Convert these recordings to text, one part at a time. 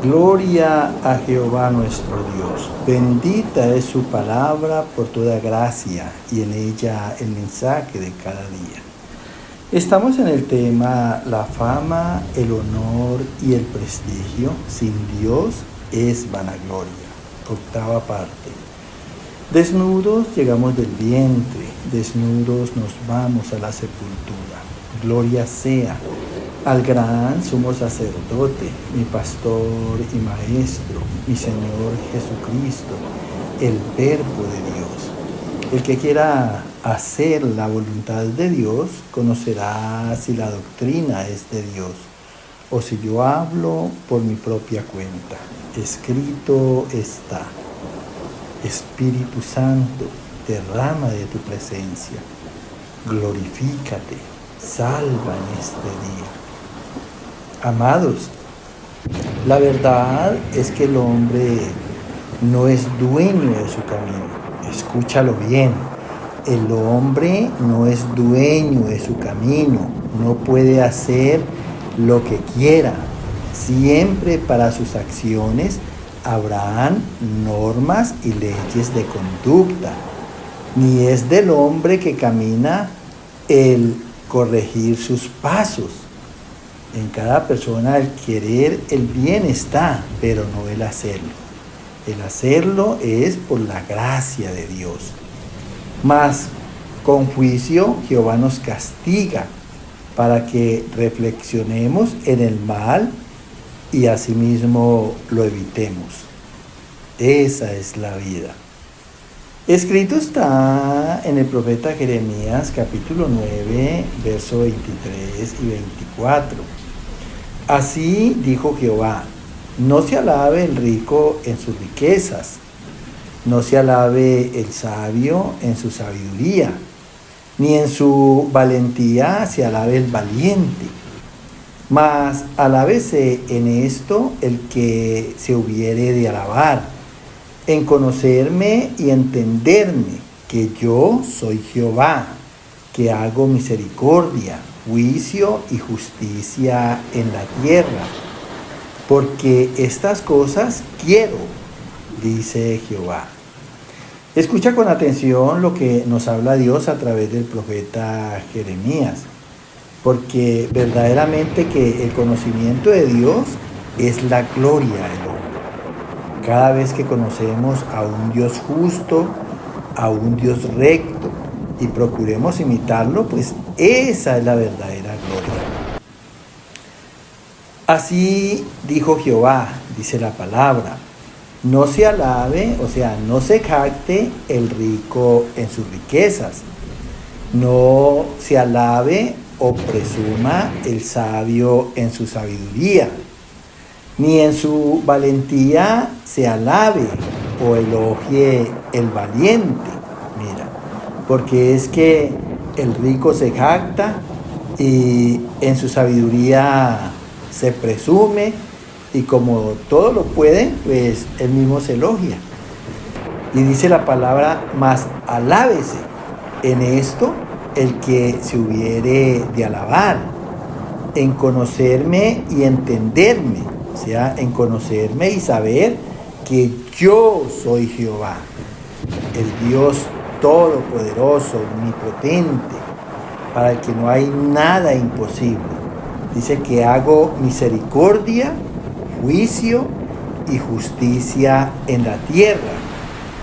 Gloria a Jehová nuestro Dios. Bendita es su palabra por toda gracia y en ella el mensaje de cada día. Estamos en el tema la fama, el honor y el prestigio sin Dios es vanagloria. Octava parte. Desnudos llegamos del vientre, desnudos nos vamos a la sepultura. Gloria sea al gran sumo sacerdote, mi pastor y maestro, mi Señor Jesucristo, el Verbo de Dios. El que quiera hacer la voluntad de Dios, conocerá si la doctrina es de Dios, o si yo hablo por mi propia cuenta. Escrito está: Espíritu Santo, derrama de tu presencia, glorifícate, salva en este día. Amados, la verdad es que el hombre no es dueño de su camino. Escúchalo bien. El hombre no es dueño de su camino. No puede hacer lo que quiera. Siempre para sus acciones habrán normas y leyes de conducta. Ni es del hombre que camina el corregir sus pasos. En cada persona el querer el bien está, pero no el hacerlo. El hacerlo es por la gracia de Dios. Mas con juicio Jehová nos castiga para que reflexionemos en el mal y asimismo lo evitemos. Esa es la vida. Escrito está en el profeta Jeremías capítulo 9, verso 23 y 24. Así dijo Jehová: no se alabe el rico en sus riquezas, no se alabe el sabio en su sabiduría, ni en su valentía se alabe el valiente. Mas alábese en esto el que se hubiere de alabar, en conocerme y entenderme, que yo soy Jehová, que hago misericordia, juicio y justicia en la tierra. Porque estas cosas quiero, dice Jehová. Escucha con atención lo que nos habla Dios a través del profeta Jeremías, porque verdaderamente que el conocimiento de Dios es la gloria del hombre. Cada vez que conocemos a un Dios justo, a un Dios recto, y procuremos imitarlo, pues esa es la verdadera gloria. Así dijo Jehová, dice la palabra: no se alabe, o sea, no se jacte el rico en sus riquezas, no se alabe o presuma el sabio en su sabiduría, ni en su valentía se alabe o elogie el valiente. Mira, porque es que el rico se jacta y en su sabiduría se presume, y como todo lo puede, pues él mismo se elogia. Y dice la palabra: mas alábese en esto el que se hubiere de alabar, en conocerme y entenderme, o sea, en conocerme y saber que yo soy Jehová, el Dios todopoderoso, omnipotente, para el que no hay nada imposible. Dice que hago misericordia, juicio y justicia en la tierra,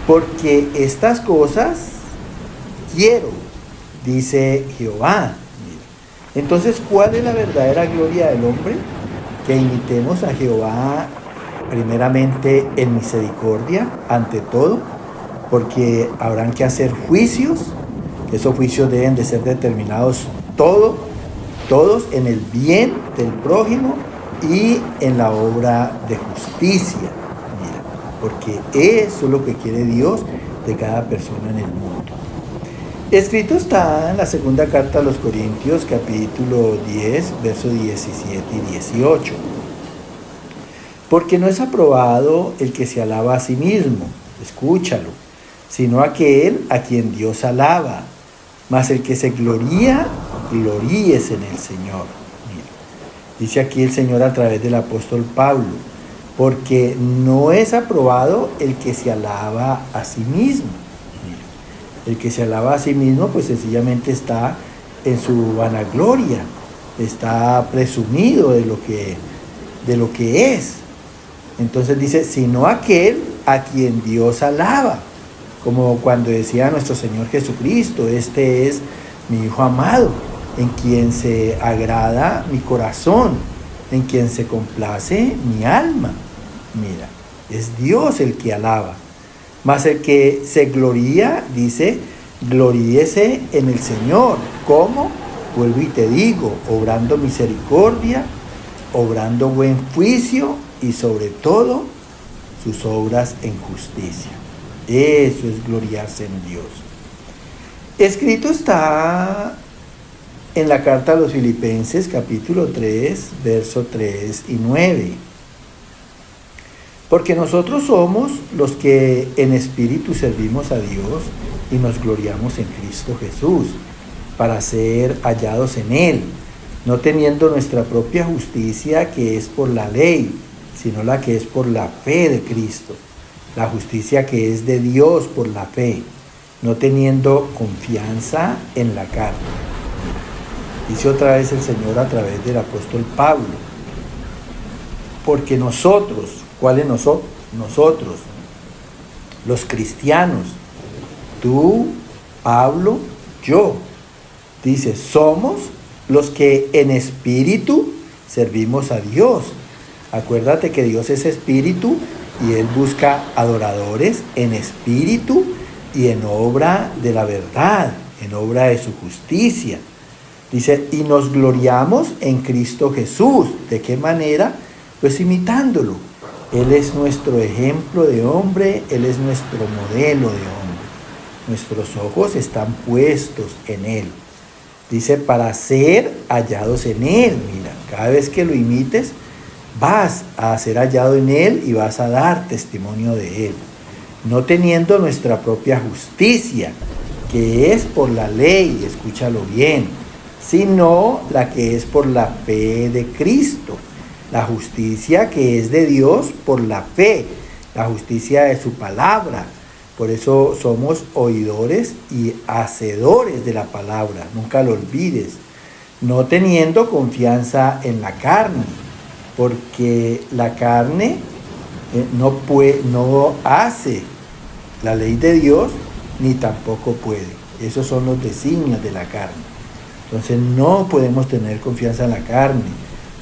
porque estas cosas quiero, dice Jehová. Entonces, ¿cuál es la verdadera gloria del hombre? Que imitemos a Jehová primeramente en misericordia, ante todo, porque habrán que hacer juicios, que esos juicios deben de ser determinados todos en el bien del prójimo y en la obra de justicia. Mira, porque eso es lo que quiere Dios de cada persona en el mundo. Escrito está en la segunda carta a los Corintios, capítulo 10, versos 17 y 18. Porque no es aprobado el que se alaba a sí mismo, escúchalo, sino aquel a quien Dios alaba. Mas el que se gloría, gloríese en el Señor. Mira, dice aquí el Señor a través del apóstol Pablo: porque no es aprobado el que se alaba a sí mismo. El que se alaba a sí mismo, pues sencillamente está en su vanagloria, está presumido de lo que es. Entonces dice, sino aquel a quien Dios alaba, como cuando decía nuestro Señor Jesucristo, este es mi Hijo amado, en quien se agrada mi corazón, en quien se complace mi alma. Mira, es Dios el que alaba. Mas el que se gloría, dice, gloríese en el Señor. ¿Cómo? Vuelvo y te digo, obrando misericordia, obrando buen juicio y sobre todo sus obras en justicia. Eso es gloriarse en Dios. Escrito está en la carta a los Filipenses, capítulo 3, verso 3 y 9. Porque nosotros somos los que en espíritu servimos a Dios y nos gloriamos en Cristo Jesús, para ser hallados en Él, no teniendo nuestra propia justicia que es por la ley, sino la que es por la fe de Cristo, la justicia que es de Dios por la fe, no teniendo confianza en la carne. Dice otra vez el Señor a través del apóstol Pablo, porque nosotros, ¿cuáles nosotros? Nosotros, los cristianos, tú, Pablo, yo. Dice, somos los que en espíritu servimos a Dios. Acuérdate que Dios es espíritu y Él busca adoradores en espíritu y en obra de la verdad, en obra de su justicia. Dice, y nos gloriamos en Cristo Jesús. ¿De qué manera? Pues imitándolo. Él es nuestro ejemplo de hombre, Él es nuestro modelo de hombre. Nuestros ojos están puestos en Él. Dice, para ser hallados en Él. Mira, cada vez que lo imites, vas a ser hallado en Él y vas a dar testimonio de Él. No teniendo nuestra propia justicia, que es por la ley, escúchalo bien, sino la que es por la fe de Cristo. La justicia que es de Dios por la fe, la justicia de su palabra. Por eso somos oidores y hacedores de la palabra, nunca lo olvides. No teniendo confianza en la carne, porque la carne no hace la ley de Dios, ni tampoco puede. Esos son los designios de la carne. Entonces no podemos tener confianza en la carne.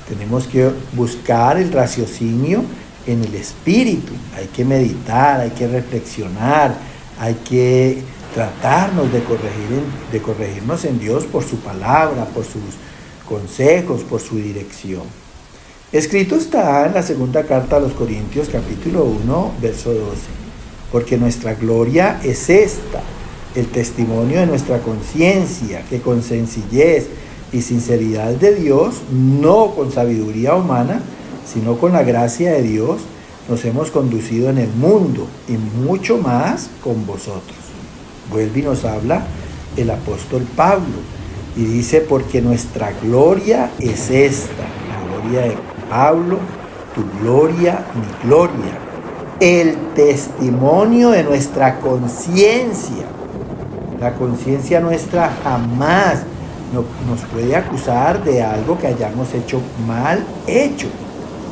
Tenemos que buscar el raciocinio en el espíritu. Hay que meditar, hay que reflexionar, hay que tratarnos de corregirnos en Dios por su palabra, por sus consejos, por su dirección. Escrito está en la segunda carta a los Corintios, capítulo 1, verso 12. Porque nuestra gloria es esta, el testimonio de nuestra conciencia, que con sencillez y sinceridad de Dios, no con sabiduría humana, sino con la gracia de Dios, nos hemos conducido en el mundo y mucho más con vosotros. Vuelve y nos habla el apóstol Pablo y dice, porque nuestra gloria es esta, la gloria de Pablo, tu gloria, mi gloria, el testimonio de nuestra conciencia. La conciencia nuestra jamás nos puede acusar de algo que hayamos hecho mal hecho.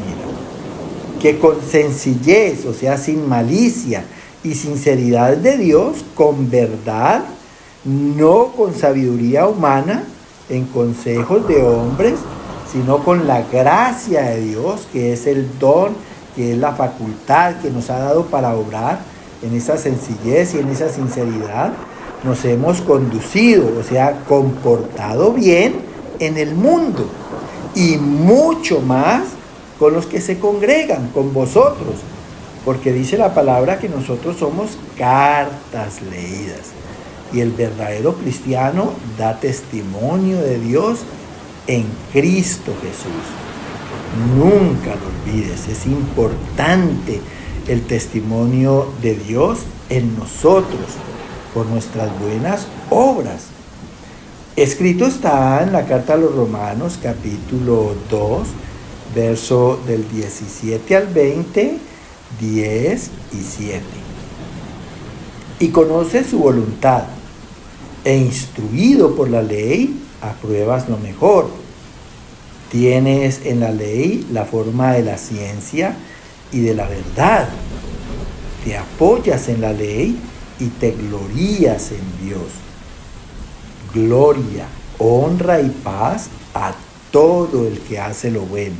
Mira, que con sencillez, o sea, sin malicia y sinceridad de Dios, con verdad, no con sabiduría humana, en consejos de hombres, sino con la gracia de Dios, que es el don, que es la facultad que nos ha dado para obrar en esa sencillez y en esa sinceridad, nos hemos conducido, o sea, comportado bien en el mundo y mucho más con los que se congregan, con vosotros, porque dice la palabra que nosotros somos cartas leídas y el verdadero cristiano da testimonio de Dios en Cristo Jesús. Nunca lo olvides, es importante el testimonio de Dios en nosotros por nuestras buenas obras. Escrito está en la carta a los Romanos, capítulo 2, verso del 17 al 20, 10 y 7. Y conoces su voluntad, e instruido por la ley, apruebas lo mejor. Tienes en la ley la forma de la ciencia y de la verdad. Te apoyas en la ley y te glorías en Dios. Gloria, honra y paz a todo el que hace lo bueno,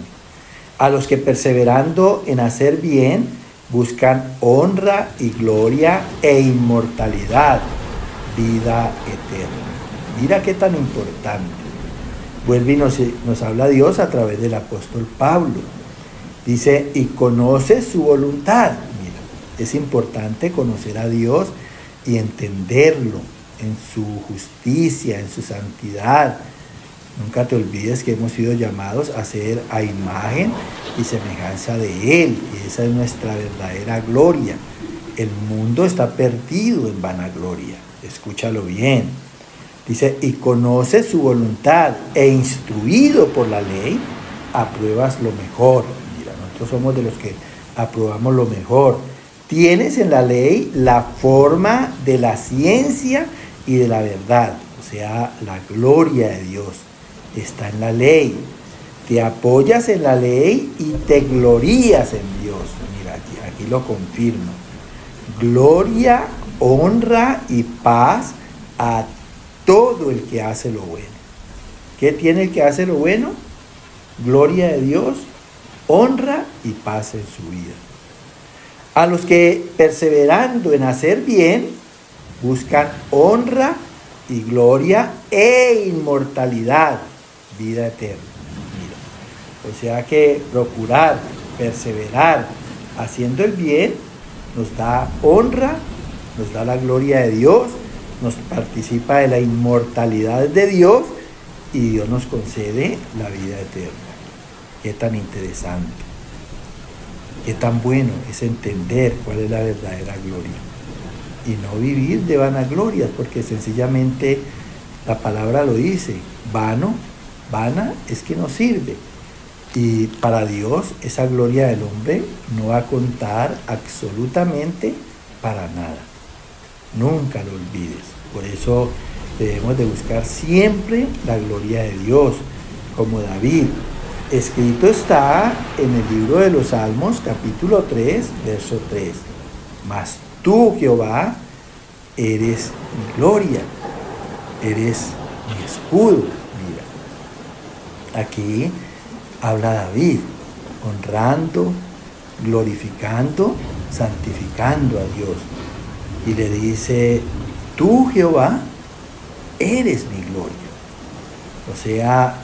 a los que perseverando en hacer bien buscan honra y gloria e inmortalidad, vida eterna. Mira qué tan importante. Vuelve y nos habla Dios a través del apóstol Pablo. Dice, y conoce su voluntad. Mira, es importante conocer a Dios y entenderlo en su justicia, en su santidad. Nunca te olvides que hemos sido llamados a ser a imagen y semejanza de Él. Y esa es nuestra verdadera gloria. El mundo está perdido en vanagloria. Escúchalo bien. Dice, y conoce su voluntad e instruido por la ley, apruebas lo mejor. Mira, nosotros somos de los que aprobamos lo mejor. Tienes en la ley la forma de la ciencia y de la verdad. O sea, la gloria de Dios está en la ley. Te apoyas en la ley y te glorías en Dios. Mira, aquí lo confirmo. Gloria, honra y paz a todo el que hace lo bueno. ¿Qué tiene el que hace lo bueno? Gloria de Dios, honra y paz en su vida. A los que perseverando en hacer bien, buscan honra y gloria e inmortalidad, vida eterna. Mira, o sea que procurar, perseverar haciendo el bien, nos da honra, nos da la gloria de Dios, nos participa de la inmortalidad de Dios y Dios nos concede la vida eterna. Qué tan interesante, qué tan bueno es entender cuál es la verdadera gloria y no vivir de vanaglorias, porque sencillamente la palabra lo dice, vana es que no sirve. Y para Dios esa gloria del hombre no va a contar absolutamente para nada. Nunca lo olvides. Por eso debemos de buscar siempre la gloria de Dios, como David. Escrito está en el libro de los Salmos, capítulo 3, verso 3. Mas tú, Jehová, eres mi gloria, eres mi escudo. Mira, aquí habla David, honrando, glorificando, santificando a Dios. Y le dice, tú, Jehová, eres mi gloria. O sea,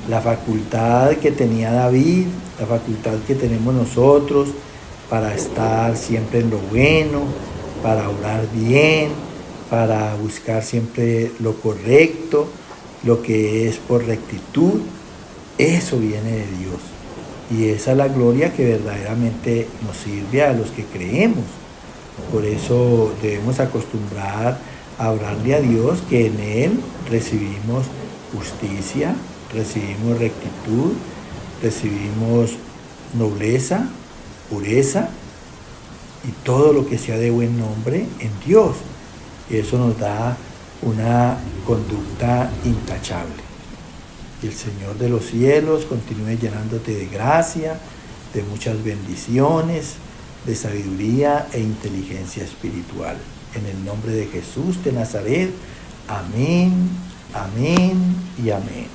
la facultad que tenía David, la facultad que tenemos nosotros para estar siempre en lo bueno, para orar bien, para buscar siempre lo correcto, lo que es por rectitud, eso viene de Dios. Y esa es la gloria que verdaderamente nos sirve a los que creemos. Por eso debemos acostumbrar a orarle a Dios, que en Él recibimos justicia, recibimos rectitud, recibimos nobleza, pureza y todo lo que sea de buen nombre en Dios. Y eso nos da una conducta intachable. Y el Señor de los cielos continúe llenándote de gracia, de muchas bendiciones, de sabiduría e inteligencia espiritual. En el nombre de Jesús de Nazaret. Amén, amén y amén.